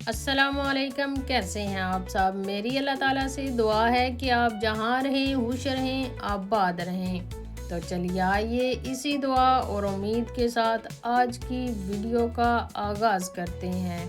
अस्सलाम वालेकुम। कैसे हैं आप सब? मेरी अल्लाह ताला से दुआ है कि आप जहाँ रहें खुश रहें, आबाद रहें। तो चलिए आइए इसी दुआ और उम्मीद के साथ आज की वीडियो का आगाज़ करते हैं।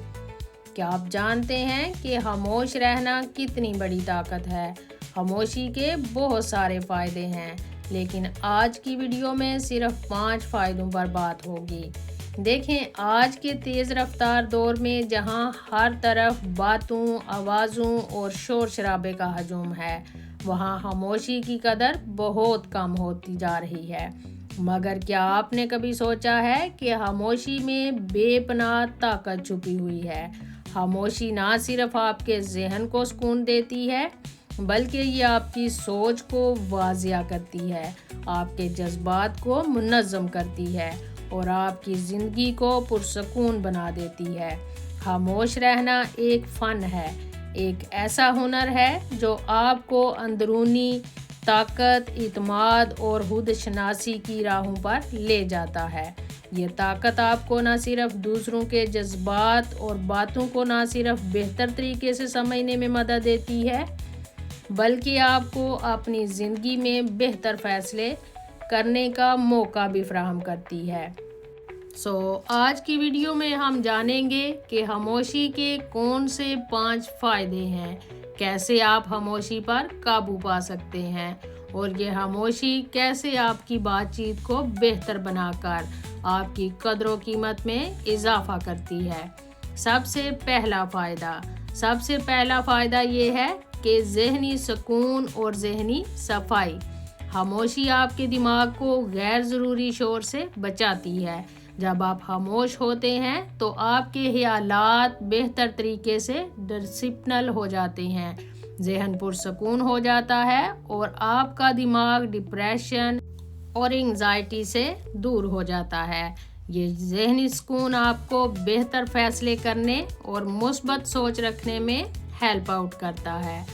क्या आप जानते हैं कि खामोश रहना कितनी बड़ी ताकत है? खामोशी के बहुत सारे फ़ायदे हैं, लेकिन आज की वीडियो में सिर्फ 5 फ़ायदों पर बात होगी। देखें, आज के तेज़ रफ्तार दौर में जहां हर तरफ बातों, आवाज़ों और शोर शराबे का हजूम है, वहां खामोशी की कदर बहुत कम होती जा रही है। मगर क्या आपने कभी सोचा है कि खामोशी में बेपनाह ताकत छुपी हुई है? खामोशी ना सिर्फ आपके जहन को सुकून देती है, बल्कि ये आपकी सोच को वाजिया करती है, आपके जज्बात को मुनज़्ज़म करती है और आपकी ज़िंदगी को पुरसकून बना देती है। खामोश रहना एक फ़न है, एक ऐसा हुनर है जो आपको अंदरूनी ताकत, इत्मीनान और खुदशनासी की राहों पर ले जाता है। ये ताकत आपको न सिर्फ दूसरों के जज्बात और बातों को न सिर्फ बेहतर तरीके से समझने में मदद देती है, बल्कि आपको अपनी ज़िंदगी में बेहतर फ़ैसले करने का मौका भी फराहम करती है। आज की वीडियो में हम जानेंगे कि खामोशी के कौन से 5 फ़ायदे हैं, कैसे आप खामोशी पर काबू पा सकते हैं और ये खामोशी कैसे आपकी बातचीत को बेहतर बनाकर आपकी कदर कीमत में इजाफा करती है। सबसे पहला फ़ायदा ये है कि ज़हनी सुकून और ज़हनी सफाई। खामोशी आपके दिमाग को गैर ज़रूरी शोर से बचाती है। जब आप खामोश होते हैं तो आपके ख्यालात बेहतर तरीके से डिसिप्लिन हो जाते हैं, ज़हन पुरसकून हो जाता है और आपका दिमाग डिप्रेशन और एंजाइटी से दूर हो जाता है। ये ज़हनी सुकून आपको बेहतर फैसले करने और मुस्बत सोच रखने में हेल्प आउट करता है।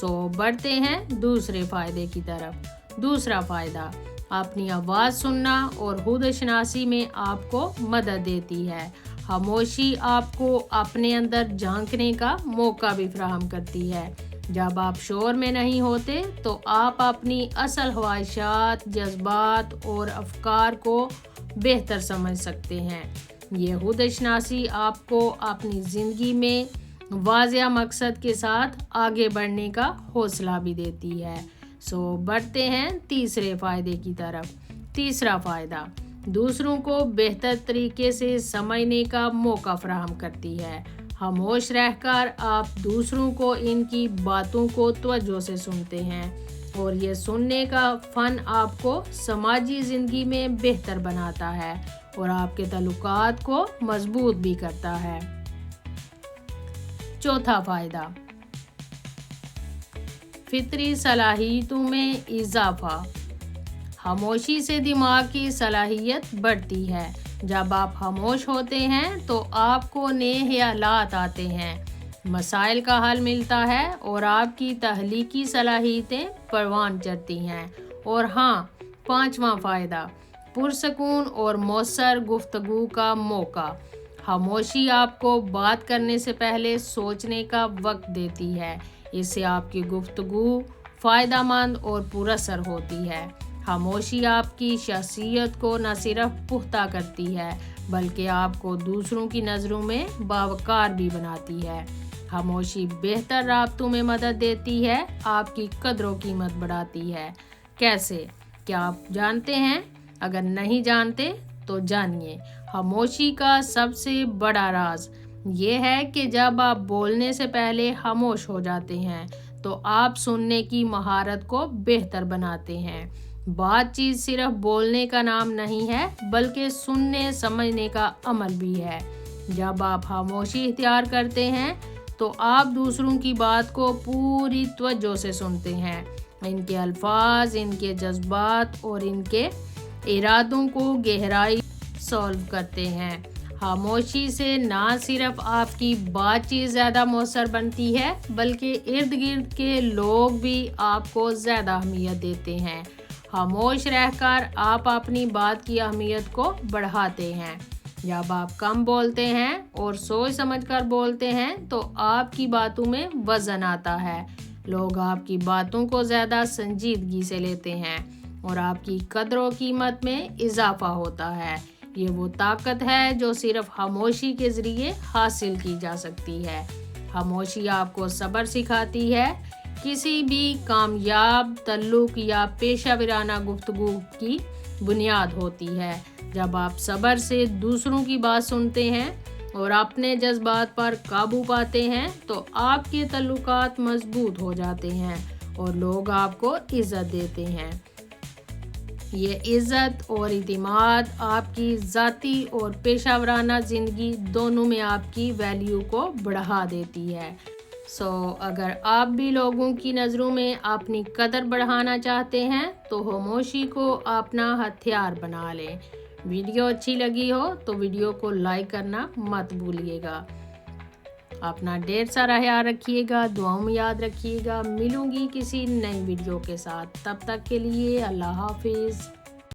बढ़ते हैं दूसरे फ़ायदे की तरफ। दूसरा फ़ायदा, अपनी आवाज़ सुनना और खुदशनासी में आपको मदद देती है। खामोशी आपको अपने अंदर झांकने का मौका भी फराहम करती है। जब आप शोर में नहीं होते तो आप अपनी असल ख्वाहिशात, जज्बात और अफकार को बेहतर समझ सकते हैं। ये खुदशनासी आपको अपनी ज़िंदगी में वाज़िया मकसद के साथ आगे बढ़ने का हौसला भी देती है। बढ़ते हैं तीसरे फ़ायदे की तरफ। तीसरा फ़ायदा, दूसरों को बेहतर तरीके से समझने का मौका फराहम करती है। खामोश रहकर आप दूसरों को इनकी बातों को तवज्जो से सुनते हैं और ये सुनने का फ़न आपको समाजी ज़िंदगी में बेहतर बनाता है और आपके ताल्लुकात को मजबूत भी करता है। चौथा फ़ायदा, फितरी सलाहियतों में इजाफा। खामोशी से दिमाग की सलाहियत बढ़ती है। जब आप खामोश होते हैं तो आपको नए ख्यालात आते हैं, मसाइल का हल मिलता है और आपकी तहलीकी सलाहियतें परवान चढ़ती हैं। और हाँ, 5वां फ़ायदा, पुरसकून और मौसर गुफ्तगू का मौका। खामोशी आपको बात करने से पहले सोचने का वक्त देती है। इससे आपकी गुफ्तगू फ़ायदेमंद और पुरअसर होती है। खामोशी आपकी शख्सियत को न सिर्फ पुख्ता करती है, बल्कि आपको दूसरों की नज़रों में बावकार भी बनाती है। खामोशी बेहतर राब्तों में मदद देती है, आपकी कदर कीमत बढ़ाती है। कैसे? क्या आप जानते हैं? अगर नहीं जानते तो जानिए। खामोशी का सबसे बड़ा राज ये है कि जब आप बोलने से पहले खामोश हो जाते हैं तो आप सुनने की महारत को बेहतर बनाते हैं। बातचीत सिर्फ बोलने का नाम नहीं है, बल्कि सुनने समझने का अमल भी है। जब आप खामोशी इख्तियार करते हैं तो आप दूसरों की बात को पूरी तवज्जो से सुनते हैं, इनके अल्फाज, इनके जज्बात और इनके इरादों को गहराई सॉल्व करते हैं। खामोशी से ना सिर्फ आपकी बातचीत ज़्यादा मौसर बनती है, बल्कि इर्द गिर्द के लोग भी आपको ज़्यादा अहमियत देते हैं। खामोश रहकर आप अपनी बात की अहमियत को बढ़ाते हैं। जब आप कम बोलते हैं और सोच समझ कर बोलते हैं तो आपकी बातों में वजन आता है। लोग आपकी बातों को ज़्यादा संजीदगी से लेते हैं और आपकी कदर व कीमत में इजाफा होता है। ये वो ताकत है जो सिर्फ खामोशी के ज़रिए हासिल की जा सकती है। खामोशी आपको सब्र सिखाती है। किसी भी कामयाब तल्लुक या पेशा वराना गुफ्तगू की बुनियाद होती है। जब आप सब्र से दूसरों की बात सुनते हैं और अपने जज्बात पर काबू पाते हैं तो आपके तल्लुकात मजबूत हो जाते हैं और लोग आपको इज़्ज़त देते हैं। ये इज़्ज़त और इतिमाद आपकी ज़ाती और पेशा वराना ज़िंदगी दोनों में आपकी वैल्यू को बढ़ा देती है। अगर आप भी लोगों की नज़रों में अपनी कदर बढ़ाना चाहते हैं तो खामोशी को अपना हथियार बना लें। वीडियो अच्छी लगी हो तो वीडियो को लाइक करना मत भूलिएगा। अपना ढेर सारा ख्याल रखिएगा, दुआओं में याद रखिएगा। मिलूंगी किसी नई वीडियो के साथ, तब तक के लिए अल्लाह हाफिज़।